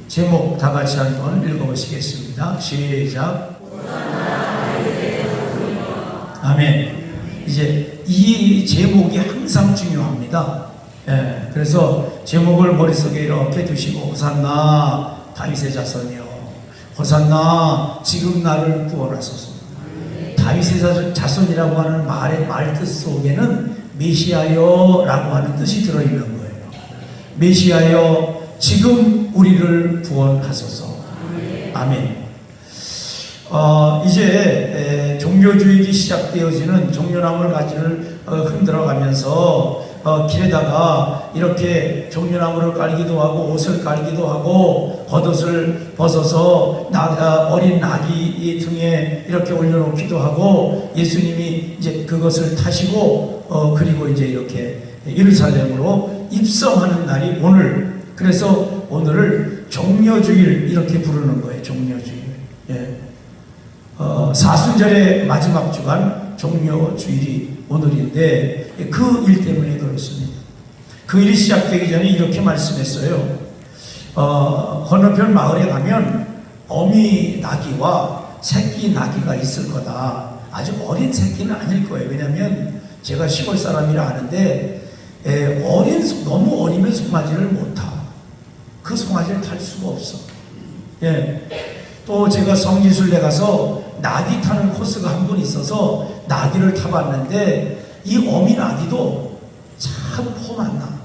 제목 다 같이 한번 읽어보시겠습니다. 시작. 아멘. 이제 이 제목이 항상 중요합니다. 예, 그래서 제목을 머릿속에 이렇게 두시고, 호산나 다윗의 자손이여, 호산나 지금 나를 구원하소서. 다윗의 자손이라고 하는 말뜻 속에는 메시아여 라고 하는 뜻이 들어있는 거예요. 메시아여 지금 우리를 구원하소서. 아멘. 이제 종교주의가 시작되어지는 종려나무 가지를 흔들어가면서 길에다가 이렇게 종려나무를 깔기도 하고 옷을 깔기도 하고 겉옷을 벗어서 어린 나귀 등에 이렇게 올려놓기도 하고, 예수님이 이제 그것을 타시고 그리고 이제 이렇게 예루살렘으로 입성하는 날이 오늘. 그래서 오늘을 종려주일 이렇게 부르는 거예요. 종려주일. 예. 사순절의 마지막 주간 종려주일이 오늘인데, 그 일 때문에 그렇습니다. 그 일이 시작되기 전에 이렇게 말씀했어요. 건너편 마을에 가면 어미 나귀와 새끼 나귀가 있을 거다. 아주 어린 새끼는 아닐 거예요. 왜냐하면 제가 시골 사람이라 아는데 너무 어리면 송아지를 못 타. 그 송아지를 탈 수가 없어. 예. 또 제가 성지순례 가서 나귀 타는 코스가 한 번 있어서 나귀를 타봤는데 이 어미 나귀도 참 폼안나.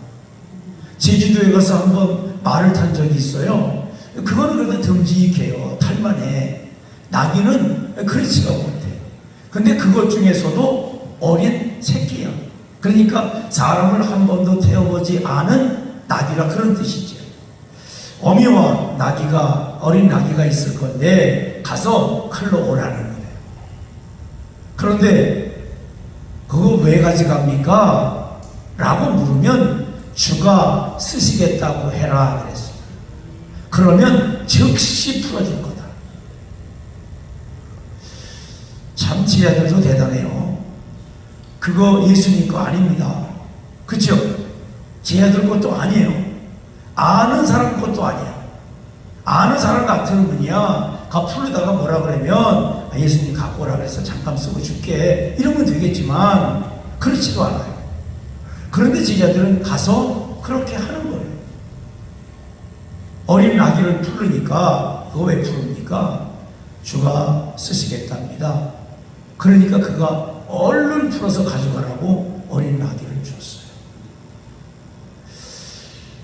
제주도에 가서 한번 말을 탄 적이 있어요. 그거는 그래도 듬직해요. 탈만해. 나귀는 그렇지가 못해. 근데 그것 중에서도 어린 새끼야. 그러니까 사람을 한 번도 태워보지 않은 나귀라 그런 뜻이죠. 어미와 나귀가, 어린 나귀가 있을 건데 가서 클로 오라는 거예요. 그런데 그거 왜 가져갑니까? 라고 물으면 주가 쓰시겠다고 해라 그랬어요. 그러면 즉시 풀어줄 거다. 참 제자들도 대단해요. 그거 예수님 거 아닙니다. 그죠? 제자들 것도 아니에요. 아는 사람 것도 아니야. 아는 사람 같은 분이야. 가 풀려다가 뭐라 그러면 예수님 갖고 오라 그래서 잠깐 쓰고 줄게 이러면 되겠지만 그렇지도 않아요. 그런데 제자들은 가서 그렇게 하는 거예요. 어린 나귀를 풀으니까, 그거 왜 풀습니까? 주가 쓰시겠답니다. 그러니까 그가 얼른 풀어서 가져가라고 어린 나귀를 줬어요.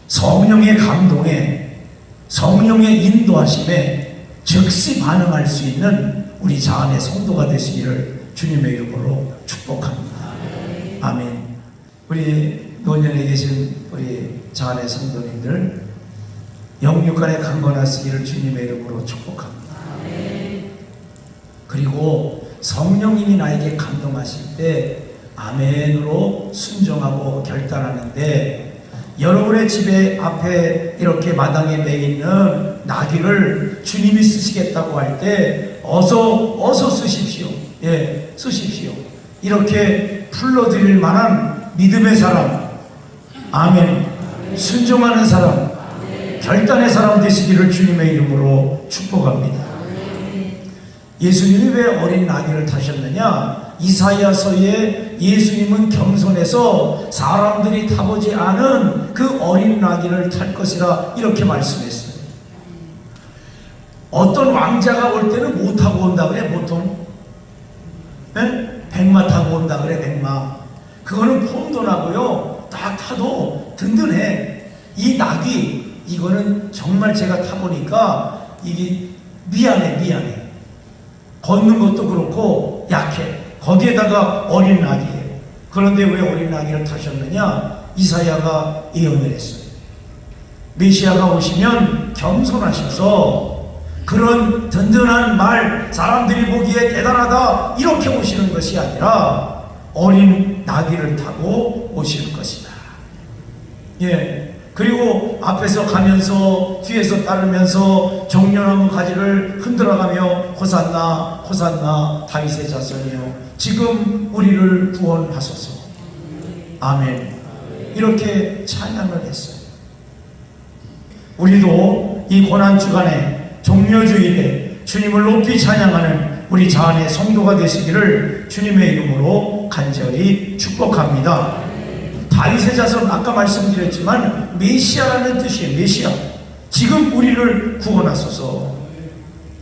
성령의 감동에, 성령의 인도하심에 즉시 반응할 수 있는 우리 자안의 성도가 되시기를 주님의 이름으로 축복합니다. 아멘. 우리 노년에 계신 우리 자안의 성도님들 영육간에 강건하시기를 주님의 이름으로 축복합니다. 그리고 성령님이 나에게 감동하실 때 아멘으로 순종하고 결단하는데, 여러분의 집에 앞에 이렇게 마당에 매 있는 나귀를 주님이 쓰시겠다고 할 때 어서 쓰십시오. 예, 쓰십시오. 이렇게 불러드릴 만한 믿음의 사람, 아멘, 순종하는 사람, 결단의 사람 되시기를 주님의 이름으로 축복합니다. 예수님이 왜 어린 나귀를 타셨느냐? 이사야서에 예수님은 겸손해서 사람들이 타보지 않은 그 어린 나귀를 탈 것이라 이렇게 말씀했어요. 어떤 왕자가 올 때는 뭐 타고 온다 그래? 보통 백마 타고 온다 그래. 백마. 그거는 폼도 나고요, 딱 타도 든든해. 이 나귀, 이거는 정말 제가 타보니까 이게 미안해. 걷는 것도 그렇고 약해. 거기에다가 어린 나귀예요. 그런데 왜 어린 나귀를 타셨느냐? 이사야가 예언을 했어요. 메시아가 오시면 겸손하셔서 그런 든든한 말, 사람들이 보기에 대단하다 이렇게 오시는 것이 아니라 어린 나귀를 타고 오실 것이다. 예. 그리고 앞에서 가면서 뒤에서 따르면서 종려나무 가지를 흔들어가며 호산나 호산나 다윗의 자손이여 지금 우리를 구원하소서. 아멘. 이렇게 찬양을 했어요. 우리도 이 고난주간에 종려주일에 주님을 높이 찬양하는 우리 자안의 성도가 되시기를 주님의 이름으로 간절히 축복합니다. 다윗의 자손 아까 말씀드렸지만 메시아라는 뜻이에요. 메시아. 지금 우리를 구원하소서.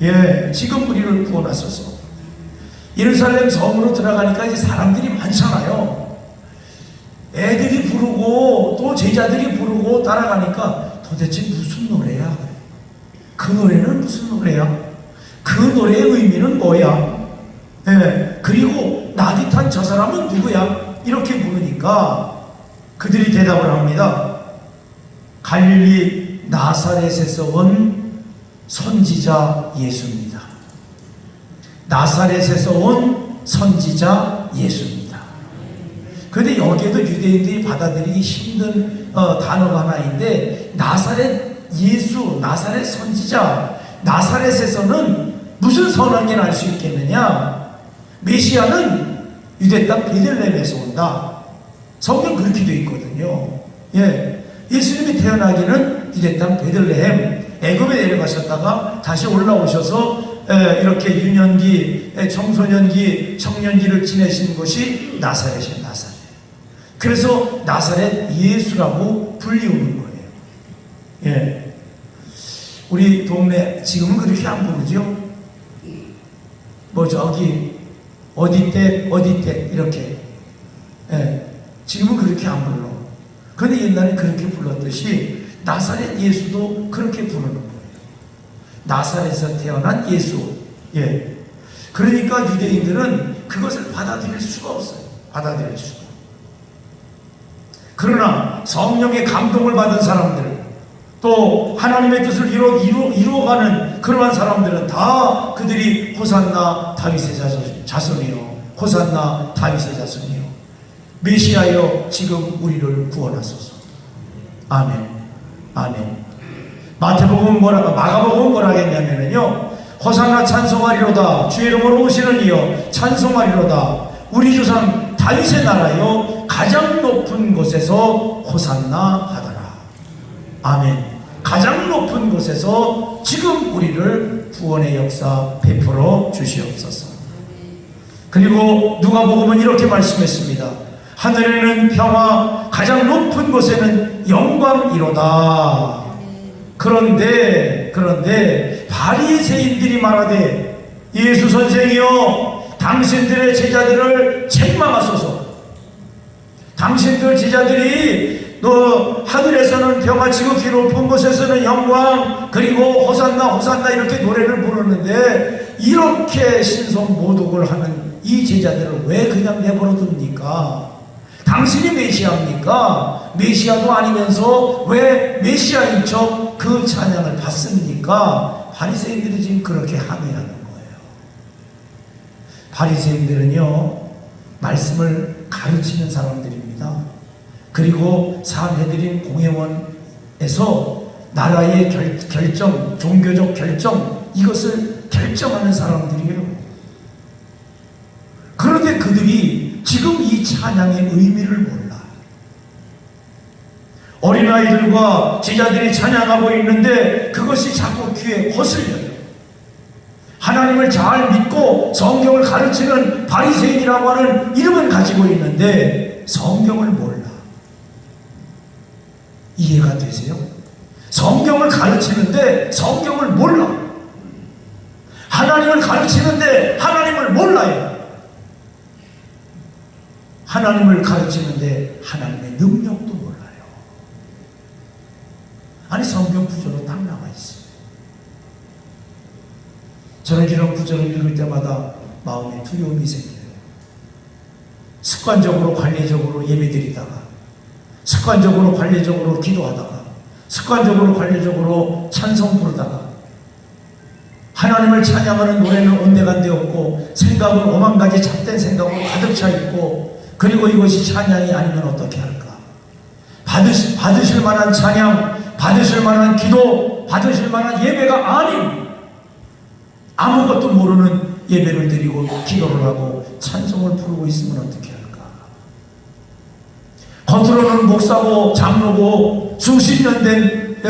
예, 지금 우리를 구원하소서. 예루살렘 성으로 들어가니까 이제 사람들이 많잖아요. 애들이 부르고 또 제자들이 부르고 따라가니까 도대체 무슨 노래야? 그 노래는 무슨 노래야? 그 노래의 의미는 뭐야? 예, 그리고 나디탄 저 사람은 누구야? 이렇게 물으니까 그들이 대답을 합니다. 갈릴리 나사렛에서 온 선지자 예수입니다. 나사렛에서 온 선지자 예수입니다. 그런데 여기에도 유대인들이 받아들이기 힘든 단어가 하나인데, 나사렛 예수, 나사렛 선지자, 나사렛에서는 무슨 선언을 알 수 있겠느냐? 메시아는 유대 땅 베들레헴에서 온다. 성경 그렇게 되어 있거든요. 예, 예수님이 태어나기는 유대 땅 베들레헴, 애굽에 내려가셨다가 다시 올라오셔서 이렇게 유년기, 청소년기, 청년기를 지내신 곳이 나사렛이에요. 나사렛. 그래서 나사렛 예수라고 불리우는 거예요. 예, 우리 동네 지금은 그렇게 안 부르죠. 뭐 저기 어디 때 이렇게. 예, 지금은 그렇게 안 불러. 그런데 옛날에 그렇게 불렀듯이 나사렛 예수도 그렇게 부르는 거예요. 나사렛에서 태어난 예수. 예. 그러니까 유대인들은 그것을 받아들일 수가 없어요. 받아들일 수가. 그러나 성령의 감동을 받은 사람들, 또 하나님의 뜻을 이루어가는 그러한 사람들은 다 그들이 호산나 다윗의 자손이요, 호산나 다윗의 자손이요, 메시아여 지금 우리를 구원하소서. 아멘. 아멘. 마태복음 마가복음 뭐라 했냐면요, 호산나 찬송하리로다, 주의 이름으로 오시는 이여 찬송하리로다, 우리 조상 다윗의 나라여 가장 높은 곳에서 호산나 하더라. 아멘. 가장 높은 곳에서 지금 우리를 구원의 역사 베풀어 주시옵소서. 그리고 누가복음은 이렇게 말씀했습니다. 하늘에는 평화, 가장 높은 곳에는 영광이로다. 그런데 바리새인들이 말하되, 예수 선생이여 당신들의 제자들을 책망하소서. 당신들 제자들이 너 하늘에서는 평화, 지극히 높은 곳에서는 영광, 그리고 호산나 호산나 이렇게 노래를 부르는데, 이렇게 신성 모독을 하는 이 제자들을 왜 그냥 내버려 둡니까? 당신이 메시아입니까? 메시아도 아니면서 왜 메시아인 척 그 찬양을 받습니까? 바리새인들이 지금 그렇게 항의하는 거예요. 바리새인들은요, 말씀을 가르치는 사람들입니다. 그리고 산헤드린 공회원에서 나라의 결정, 종교적 결정, 이것을 결정하는 사람들이에요. 그런데 그들이 지금 이 찬양의 의미를 몰라. 어린아이들과 제자들이 찬양하고 있는데 그것이 자꾸 귀에 거슬려요. 하나님을 잘 믿고 성경을 가르치는 바리새인이라고 하는 이름은 가지고 있는데 성경을 몰라. 이해가 되세요? 성경을 가르치는데 성경을 몰라. 하나님을 가르치는데 하나님을 몰라요. 하나님을 가르치는데 하나님의 능력도 몰라요. 아니, 성경 구절로 딱 나와 있어요. 저는 이런 구절을 읽을 때마다 마음에 두려움이 생겨요. 습관적으로 관례적으로 예배드리다가, 습관적으로 관례적으로 기도하다가, 습관적으로 관례적으로 찬송 부르다가, 하나님을 찬양하는 노래는 온데간데 없고 생각은 오만 가지 잡된 생각으로 가득 차 있고, 그리고 이것이 찬양이 아니면 어떻게 할까? 받으실 만한 찬양, 받으실 만한 기도, 받으실 만한 예배가 아닌 아무것도 모르는 예배를 드리고 기도를 하고 찬송을 부르고 있으면 어떻게 할까? 겉으로는 목사고 장로고 수십 년 된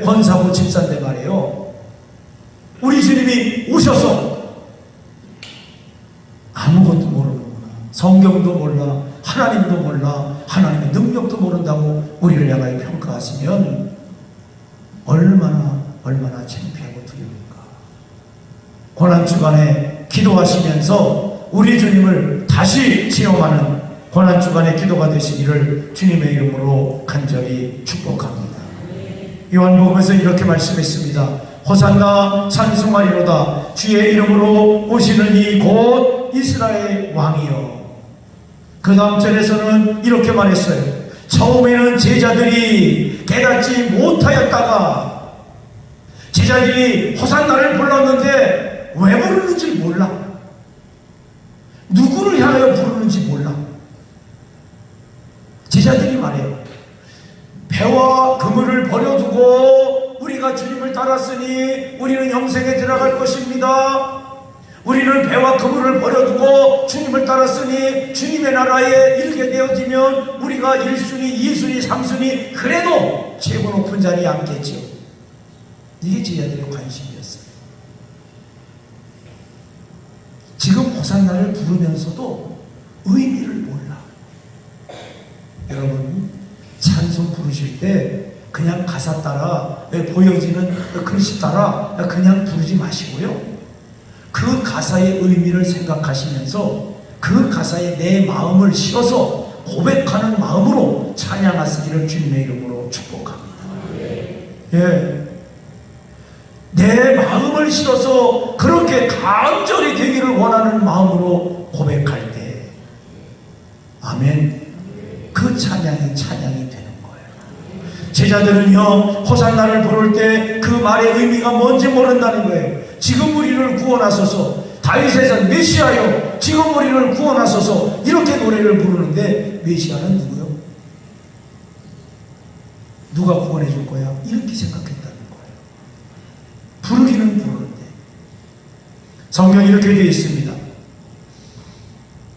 권사부 집사인데 말이에요. 우리 주님이 오셔서 아무것도 모르는구나. 성경도 몰라. 하나님도 몰라. 하나님의 능력도 모른다고 우리를 향하여 평가하시면 얼마나 창피하고 두려울까. 고난주간에 기도하시면서 우리 주님을 다시 체험하는 고난주간의 기도가 되시기를 주님의 이름으로 간절히 축복합니다. 요한복음에서 이렇게 말씀했습니다. 호산나 찬송하리로다. 주의 이름으로 오시는 이 곧 이스라엘 왕이여. 그 다음 절에서는 이렇게 말했어요. 처음에는 제자들이 깨닫지 못하였다가 제자들이 호산나를 불렀는데 왜 부르는지 몰라. 누구를 향하여 부르는지 몰라. 제자들이 말해요. 배와 그물을 버려두고 우리가 주님을 따랐으니 우리는 영생에 들어갈 것입니다. 우리는 배와 그물을 버려두고 주님을 따랐으니 주님의 나라에 이르게 되어지면 우리가 1순위, 2순위, 3순위 그래도 최고 높은 자리에 앉겠죠. 이게 제자들의 관심이었어요. 지금 호산나를 부르면서도 의미를 몰라. 여러분 찬송 부르실 때 그냥 가사 따라 보여지는 글씨 따라 그냥 부르지 마시고요. 그 가사의 의미를 생각하시면서 그 가사에 내 마음을 실어서 고백하는 마음으로 찬양하시기를 주님의 이름으로 축복합니다. 예. 내 마음을 실어서 그렇게 간절히 되기를 원하는 마음으로 고백할 때 아멘. 그 찬양이 되는 거예요. 제자들은요 호산나를 부를 때 그 말의 의미가 뭔지 모른다는 거예요. 지금 우리를 구원하소서, 다윗의 자 메시아여 지금 우리를 구원하소서, 이렇게 노래를 부르는데 메시아는 누구요? 누가 구원해 줄 거야? 이렇게 생각했다는 거예요. 부르기는 부르는데 성경이 이렇게 되어 있습니다.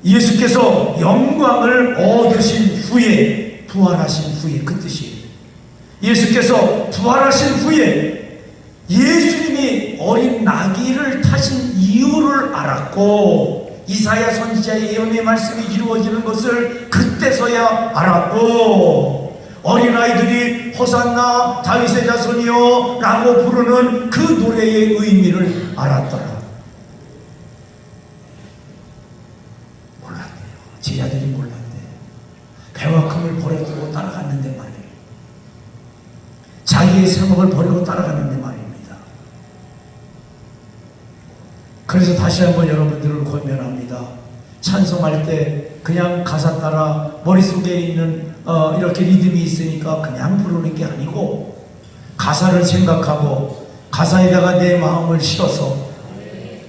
예수께서 영광을 얻으신 후에, 부활하신 후에, 그 뜻이에요. 예수께서 부활하신 후에 예수님이 어린 나귀를 타신 이유를 알았고, 이사야 선지자의 예언의 말씀이 이루어지는 것을 그때서야 알았고, 어린아이들이 호산나 다윗의 자손이여 라고 부르는 그 노래의 의미를 알았더라. 몰랐네요. 제자들이 몰랐네. 배와 금을 버려두고 따라갔는데 말이에요. 자기의 생업을 버리고 따라갔는데 말입니다. 그래서 다시 한번 여러분들을 권면합니다. 찬송할 때 그냥 가사 따라 머릿속에 있는 이렇게 리듬이 있으니까 그냥 부르는 게 아니고 가사를 생각하고 가사에다가 내 마음을 실어서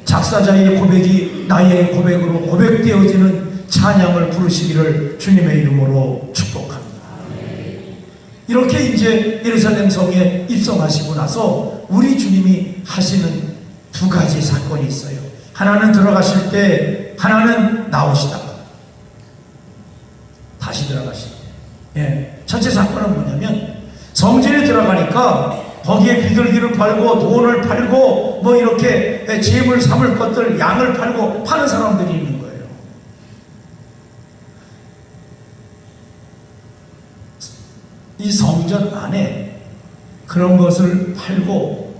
작사자의 고백이 나의 고백으로 고백되어지는 찬양을 부르시기를 주님의 이름으로 축복합니다. 이렇게 이제 예루살렘 성에 입성하시고 나서 우리 주님이 하시는 두 가지 사건이 있어요. 하나는 들어가실 때, 하나는 나오시다가 다시 들어가실 때. 예. 첫째 사건은 뭐냐면 성전에 들어가니까 거기에 비둘기를 팔고 돈을 팔고 뭐 이렇게 재물 삼을 것들, 양을 팔고 파는 사람들이 있는 거예요. 이 성전 안에 그런 것을 팔고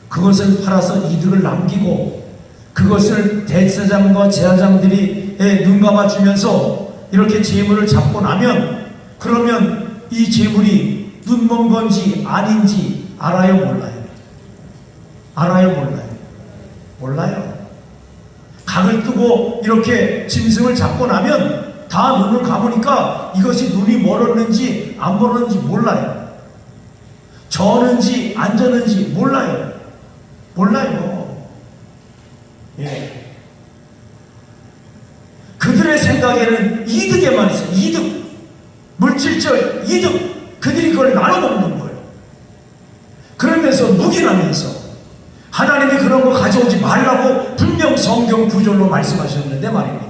그것을 팔아서 이득을 남기고 그것을 대제사장과 제사장들이 눈 감아주면서 이렇게 재물을 잡고 나면, 그러면 이 재물이 눈먼 건지 아닌지 알아요, 몰라요? 알아요, 몰라요? 몰라요. 각을 뜨고 이렇게 짐승을 잡고 나면 다 눈을 감으니까 이것이 눈이 멀었는지 안 멀었는지 몰라요. 저는지 안 저는지 몰라요. 몰라요. 예. 그들의 생각에는 이득에만 있어요. 이득. 물질적 이득. 그들이 그걸 나눠 먹는 거예요. 그러면서 묵인하면서 하나님이 그런 거 가져오지 말라고 분명 성경 구절로 말씀하셨는데 말입니다.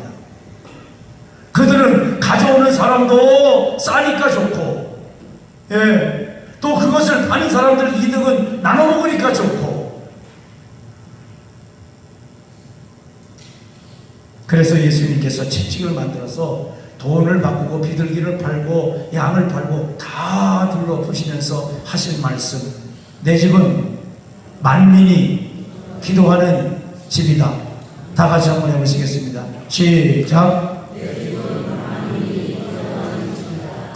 그들은 가져오는 사람도 싸니까 좋고, 예, 또 또 그것을 파는 사람들 이득은 나눠 먹으니까 좋고. 그래서 예수님께서 채찍을 만들어서 돈을 바꾸고 비둘기를 팔고 양을 팔고 다 둘러보시면서 하신 말씀, 내 집은 만민이 기도하는 집이다. 다 같이 한번 해보시겠습니다. 시작.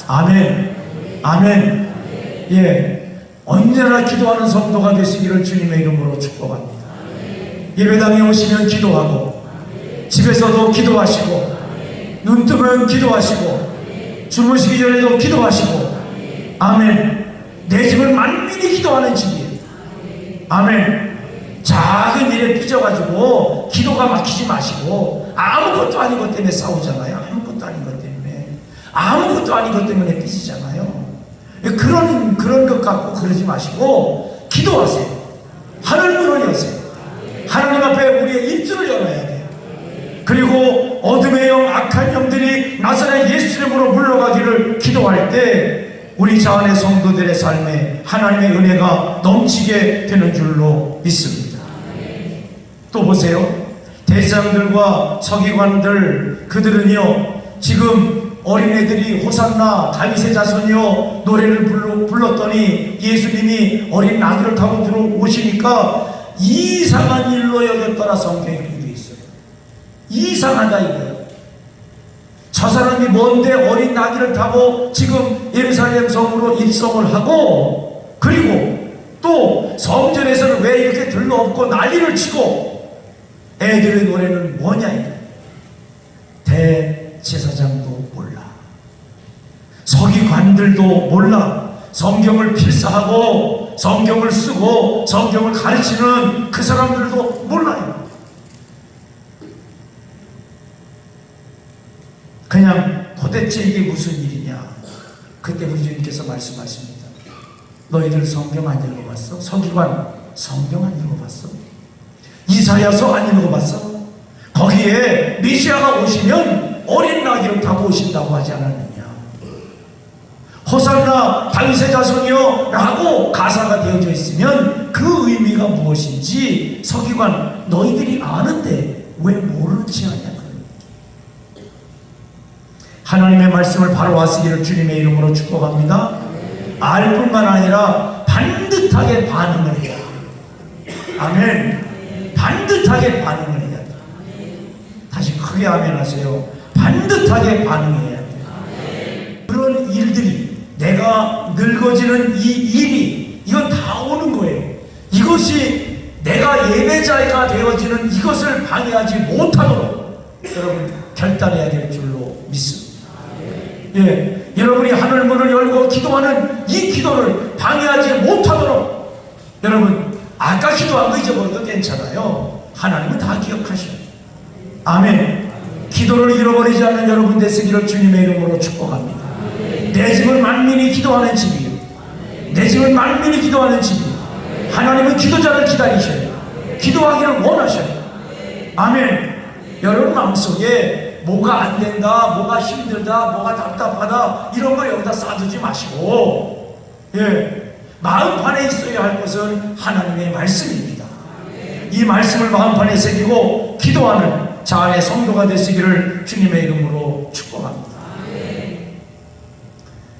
아멘. 아멘. 예, 언제나 기도하는 성도가 되시기를 주님의 이름으로 축복합니다. 예배당에 오시면 기도하고, 집에서도 기도하시고, 눈 뜨면 기도하시고, 주무시기 전에도 기도하시고. 아멘. 내 집은 만민이 기도하는 집이에요. 아멘. 작은 일에 삐져가지고 기도가 막히지 마시고, 아무것도 아닌 것 때문에 싸우잖아요. 아무것도 아닌 것 때문에, 아무것도 아닌 것 때문에 삐지잖아요. 그런 것 갖고 그러지 마시고 기도하세요. 하늘 문을 여세요. 하나님 앞에 우리의 입술을 열어야 돼요. 그리고 어둠의 영, 악한 영들이 나사렛 예수 이름으로 물러가기를 기도할 때 우리 자 안의 성도들의 삶에 하나님의 은혜가 넘치게 되는 줄로 믿습니다. 또 보세요. 대제사장들과 서기관들, 그들은요, 지금 어린애들이 호산나 다윗의 자손이요 노래를 불렀더니 예수님이 어린 아기를 타고 들어오시니까 이상한 일로 여겼더라. 성경에 기록되어 있어요. 이상하다 이거예요. 저 사람이 뭔데 어린 아기를 타고 지금 예루살렘 성으로 입성을 하고, 그리고 또 성전에서는 왜 이렇게 들러엎고 난리를 치고, 애들의 노래는 뭐냐 이거예요. 대제사장도 몰라, 서기관들도 몰라, 성경을 필사하고 성경을 쓰고 성경을 가르치는 그 사람들도 몰라요. 그냥 도대체 이게 무슨 일이냐. 그때 우리 주님께서 말씀하십니다. 너희들 성경 안 읽어봤어? 서기관 성경 안 읽어봤어? 이사야서 안 읽어봤어? 거기에 메시아가 오시면 어린 나귀를 타고 오신다고 하지 않았느냐. 호산나 다윗의 자손이여 라고 가사가 되어져 있으면 그 의미가 무엇인지 서기관 너희들이 아는데 왜 모르는 체 하냐. 하나님의 말씀을 바로 왔으기를 주님의 이름으로 축복합니다. 알 뿐만 아니라 반듯하게 반응을 해야 돼요. 아멘. 반듯하게 반응을 해야 돼요. 다시 크게 아멘 하세요. 반듯하게 반응해야 돼요. 그런 일들이, 내가 늙어지는 이 일이, 이건 다 오는 거예요. 이것이 내가 예배자가 되어지는 이것을 방해하지 못하도록 여러분 결단해야 될 줄로 믿습니다. 예, 여러분이 하늘 문을 열고 기도하는 이 기도를 방해하지 못하도록, 여러분 아까 기도한 거 잊어버려도 괜찮아요. 하나님은 다 기억하셔요. 아멘. 기도를 잃어버리지 않는 여러분 되시기를 주님의 이름으로 축복합니다. 내 집은 만민이 기도하는 집이에요. 내 집은 만민이 기도하는 집이에요. 하나님은 기도자를 기다리셔요. 기도하기를 원하셔요. 아멘. 여러분 마음속에 뭐가 안 된다, 뭐가 힘들다, 뭐가 답답하다 이런 거 여기다 쌓아두지 마시고, 예, 마음판에 있어야 할 것은 하나님의 말씀입니다. 이 말씀을 마음판에 새기고 기도하는 자 안의 성도가 되시기를 주님의 이름으로 축복합니다.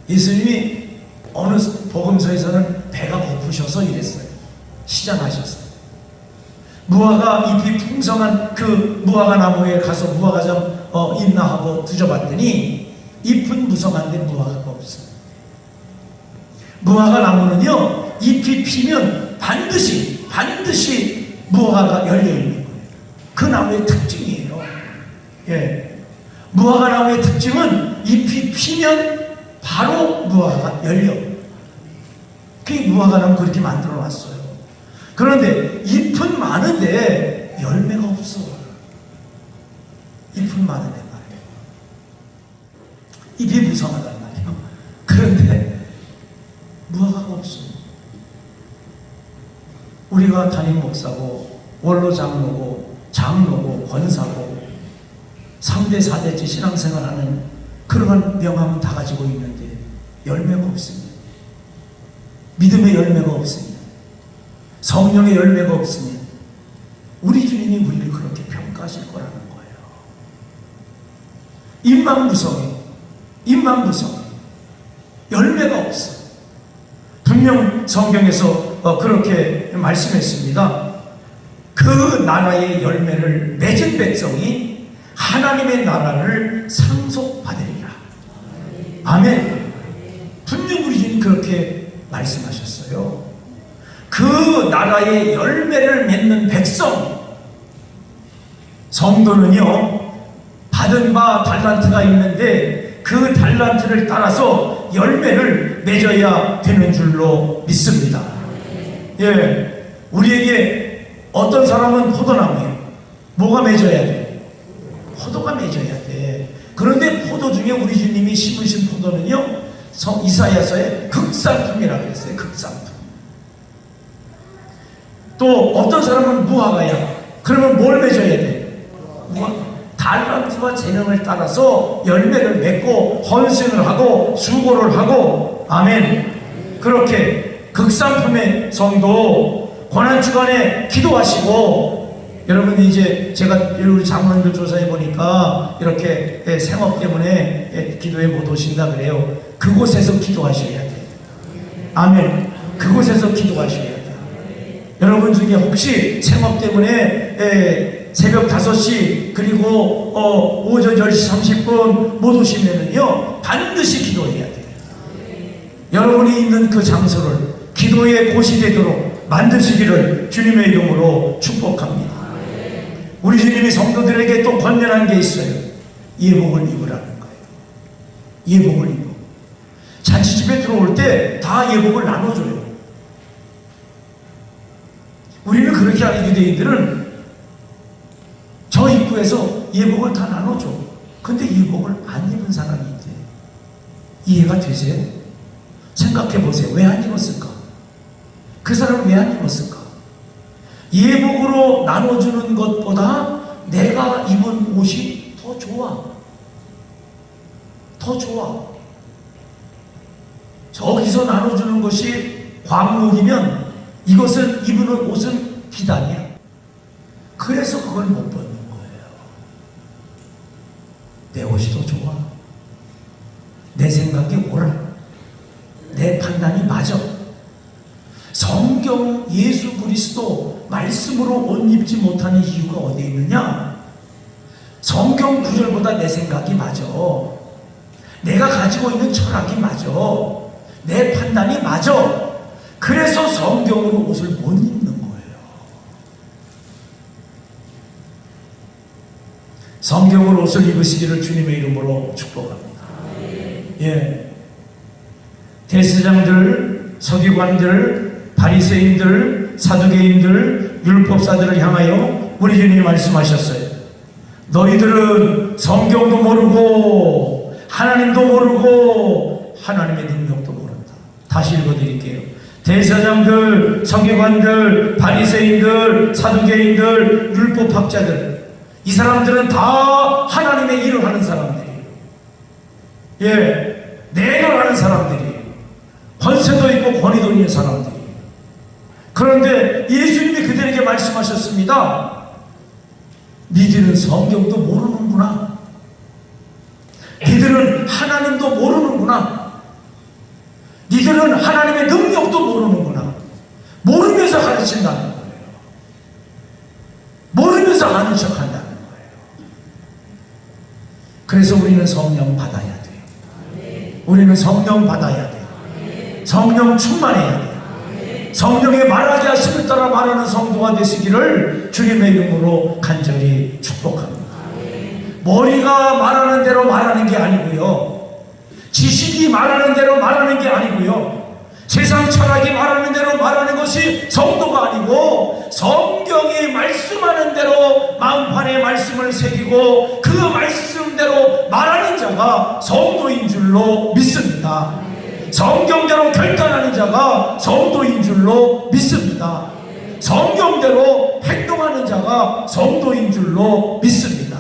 예수님이 어느 복음서에서는 배가 고프셔서 이랬어요. 시장하셨어요. 무화과 잎이 풍성한 그 무화과 나무에 가서 무화과 좀 있나 하고 뒤져봤더니 잎은 무성한데 무화과가 없어요. 무화과 나무는요, 잎이 피면 반드시 무화과가 열려있는 거예요. 그 나무의 특징이에요. 예. 무화과 나무의 특징은 잎이 피면 바로 무화과가 열려. 그 무화과 나무 그렇게 만들어 놨어요. 그런데 잎은 많은데 열매가 없어. 잎은 많은데 말이에요. 잎이 무성하단 말이에요. 그런데 무화과가 없어. 우리가 담임 목사고 원로 장로고 권사고 3대 4대째 신앙생활하는 그러한 명함은 다 가지고 있는데 열매가 없습니다. 믿음의 열매가 없으면, 성령의 열매가 없으면 우리 주님이 우리를 그렇게 평가하실 거라는 거예요. 인망무성해. 열매가 없어. 분명 성경에서 그렇게 말씀했습니다. 그 나라의 열매를 맺은 백성이 하나님의 나라를 상속받으리라. 아멘. 분명 우리 주님 그렇게 말씀하셨어요. 그 나라의 열매를 맺는 백성, 성도는요, 받은 바 달란트가 있는데 그 달란트를 따라서 열매를 맺어야 되는 줄로 믿습니다. 예, 우리에게 어떤 사람은 포도나무예요. 뭐가 맺어야 돼? 포도가 맺어야 돼. 그런데 포도 중에 우리 주님이 심으신 포도는요, 이사야서에 극상품이라고 했어요. 극상품. 또 어떤 사람은 무화과야. 그러면 뭘 맺어야 돼? 달란트와 재능을 따라서 열매를 맺고 헌신을 하고 수고를 하고, 아멘. 그렇게 극상품의 성도 고난주간에 기도하시고, 여러분 이제 제가 우리 장로님들 조사해 보니까 이렇게 생업 때문에 기도에 못 오신다 그래요. 그곳에서 기도하셔야 돼요. 아멘. 그곳에서 기도하셔야 돼요. 여러분 중에 혹시 생업 때문에 새벽 5시 그리고 오전 10시 30분 못 오시면은요, 반드시 기도해야 돼요. 여러분이 있는 그 장소를 기도의 곳이 되도록 만드시기를 주님의 이름으로 축복합니다. 우리 주님이 성도들에게 또 권면한 게 있어요. 예복을 입으라는 거예요. 예복을 입어. 잔치집에 들어올 때 다 예복을 나눠줘요. 우리는 그렇게 하는 유대인들은 저 입구에서 예복을 다 나눠줘. 근데 예복을 안 입은 사람이 있대. 이해가 되세요? 생각해 보세요. 왜 안 입었을까? 그 사람은 왜 안 입었을까? 예복으로 나눠주는 것보다 내가 입은 옷이 더 좋아. 더 좋아. 저기서 나눠주는 것이 광목이면 이것을 입은 옷은 비단이야. 그래서 그걸 못 벗는 거예요. 내 옷이 더 좋아. 내 생각이 옳아. 내 판단이 맞아. 성경 예수 그리스도 말씀으로 옷 입지 못하는 이유가 어디에 있느냐? 성경 구절보다 내 생각이 맞아. 내가 가지고 있는 철학이 맞아. 내 판단이 맞아. 그래서 성경으로 옷을 못 입는 거예요. 성경으로 옷을 입으시기를 주님의 이름으로 축복합니다. 예, 대제사장들, 서기관들, 바리새인들, 사두개인들, 율법사들을 향하여 우리 주님이 말씀하셨어요. 너희들은 성경도 모르고 하나님도 모르고 하나님의 능력도 모른다. 다시 읽어드릴게요. 대제사장들, 서기관들, 바리새인들, 사두개인들, 율법학자들, 이 사람들은 다 하나님의 일을 하는 사람들이에요. 예, 내를 하는 사람들이에요. 권세도 있고 권위도 있는 사람들이에요. 그런데 예수님이 그들에게 말씀하셨습니다. 니들은 성경도 모르는구나. 니들은 하나님도 모르는구나. 니들은 하나님의 능력도 모르는구나. 모르면서 가르친다는 거예요. 모르면서 아는 척 한다는 거예요. 그래서 우리는 성령 받아야 돼요. 우리는 성령 받아야 돼요. 성령 충만해야 돼요. 성령의 말하게 하심을 따라 말하는 성도가 되시기를 주님의 이름으로 간절히 축복합니다. 머리가 말하는 대로 말하는 게 아니고요, 지식이 말하는 대로 말하는 게 아니고요, 세상 철학이 말하는 대로 말하는 것이 성도가 아니고, 성경이 말씀하는 대로 마음판에 말씀을 새기고 그 말씀대로 말하는 자가 성도인 줄로 믿습니다. 성경대로 결단하는 자가 성도인 줄로 믿습니다. 성경대로 행동하는 자가 성도인 줄로 믿습니다.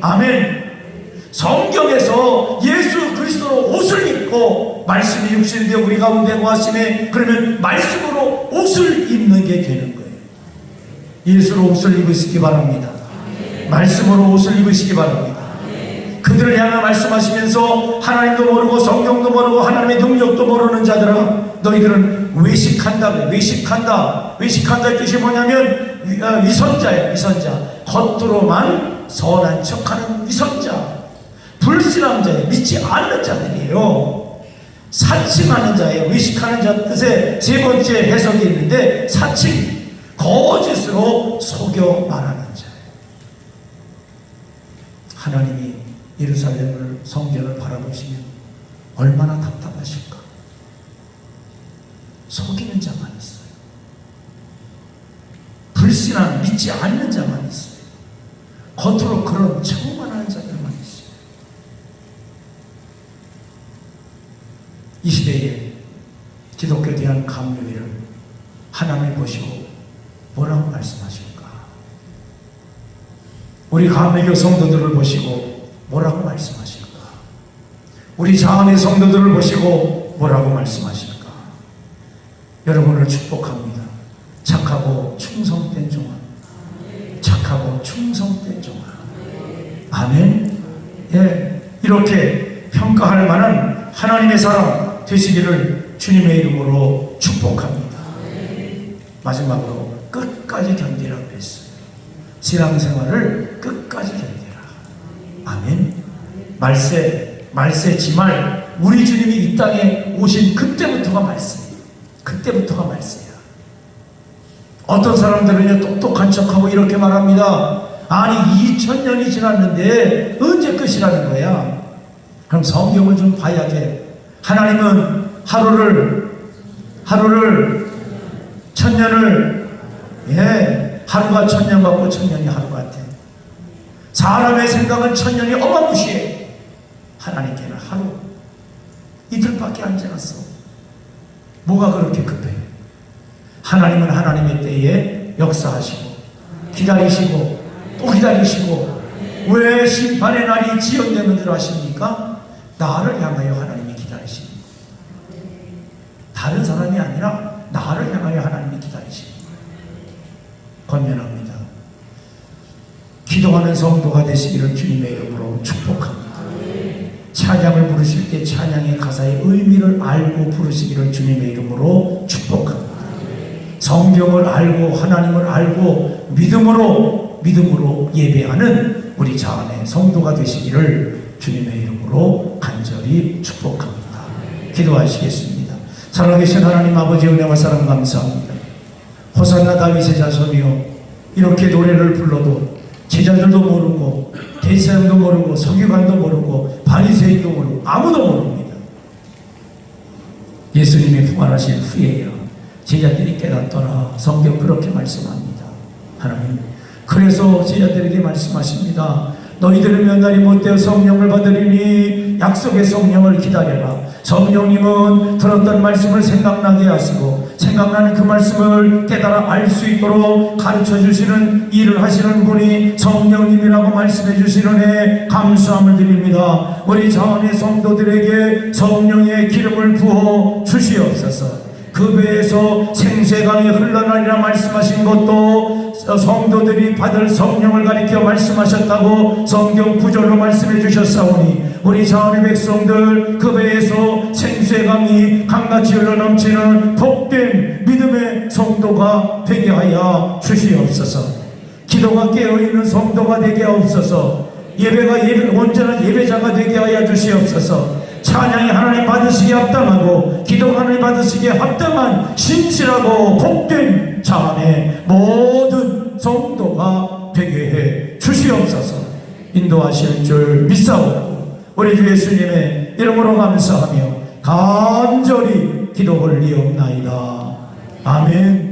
아멘. 성경에서 예수 그리스도로 옷을 입고 말씀이 육신이 되어 우리 가운데 거하시네. 그러면 말씀으로 옷을 입는 게 되는 거예요. 예수로 옷을 입으시기 바랍니다. 말씀으로 옷을 입으시기 바랍니다. 그들을 향해 말씀하시면서 하나님도 모르고 성경도 모르고 하나님의 능력도 모르는 자들아, 너희들은 외식한다. 외식한다. 외식한다의 뜻이 뭐냐면 위선자예요. 위선자. 겉으로만 선한 척하는 위선자, 불신한 자예요. 믿지 않는 자들이에요. 사칭하는 자예요. 외식하는 자 뜻의 세 번째 해석이 있는데, 사칭, 거짓으로 속여 말하는 자예요. 하나님이 예루살렘을, 성전을 바라보시면 얼마나 답답하실까. 속이는 자만 있어요. 불신한, 믿지 않는 자만 있어요. 겉으로 그런 척만 하는 자들만 있어요. 이 시대에 기독교에 대한 감리회를 하나님이 보시고 뭐라고 말씀하실까? 우리 감리교 성도들을 보시고 뭐라고 말씀하실까? 우리 자원의 성도들을 보시고 뭐라고 말씀하실까? 여러분을 축복합니다. 착하고 충성된 종아, 착하고 충성된 종아. 아멘. 예, 이렇게 평가할 만한 하나님의 사람 되시기를 주님의 이름으로 축복합니다. 마지막으로 끝까지 견디라고 했어요. 신앙생활을 끝까지 견디라. 아멘. 말세 지말, 우리 주님이 이 땅에 오신 그때부터가 말세예요. 그때부터가 말세야. 어떤 사람들은 똑똑한 척하고 이렇게 말합니다. 아니 2000년이 지났는데 언제 끝이라는 거야? 그럼 성경을 좀 봐야 돼. 하나님은 하루를 1000년을, 하루가 1000년 같고 1000년이 하루 같아. 사람의 생각은 1000년이 어마무시해. 하나님께는 하루, 이틀밖에 안 지났어. 뭐가 그렇게 급해? 하나님은 하나님의 때에 역사하시고 기다리시고 또 기다리시고, 왜 심판의 날이 지연되는 줄 아십니까? 나를 향하여 하나님이 기다리십니다. 다른 사람이 아니라 나를 향하여 하나님이 기다리십니다. 권면합니다. 기도하는 성도가 되시기를 주님의 이름으로 축복합니다. 찬양을 부르실 때 찬양의 가사의 의미를 알고 부르시기를 주님의 이름으로 축복합니다. 성경을 알고 하나님을 알고 믿음으로 예배하는 우리 자원의 성도가 되시기를 주님의 이름으로 간절히 축복합니다. 기도하시겠습니다. 살아계신 하나님 아버지, 은혜와 사랑 감사합니다. 호산나 다윗의 자손이요, 이렇게 노래를 불러도 제자들도 모르고 대제사장도 모르고 서기관도 모르고 바리새인도 모르고 아무도 모릅니다. 예수님이 부활하신 후에야 제자들이 깨닫더라. 성경 그렇게 말씀합니다. 하나님, 그래서 제자들에게 말씀하십니다. 너희들은 몇 날이 못되어 성령을 받으리니 약속의 성령을 기다려라. 성령님은 들었던 말씀을 생각나게 하시고 생각나는 그 말씀을 깨달아 알 수 있도록 가르쳐 주시는 일을 하시는 분이 성령님이라고 말씀해 주시는데 감사함을 드립니다. 우리 자원의 성도들에게 성령의 기름을 부어 주시옵소서. 그 배에서 생수강이 흘러나리라 말씀하신 것도 성도들이 받을 성령을 가리켜 말씀하셨다고 성경 구절로 말씀해 주셨사오니, 우리 자원의 백성들 그 배에서 생수의 강이 강같이 흘러넘치는 복된 믿음의 성도가 되게 하여 주시옵소서. 기도가 깨어있는 성도가 되게 하옵소서. 예배가 온전한 예배자가 되게 하여 주시옵소서. 찬양이 하나님 받으시기에 합당하고 기도가 하나님 받으시기에 합당한 신실하고 복된 자원의 모든 성도가 되게 해 주시옵소서. 인도하실 줄 믿사오고 우리 주 예수님의 이름으로 감사하며 간절히 기도 올리옵나이다. 아멘.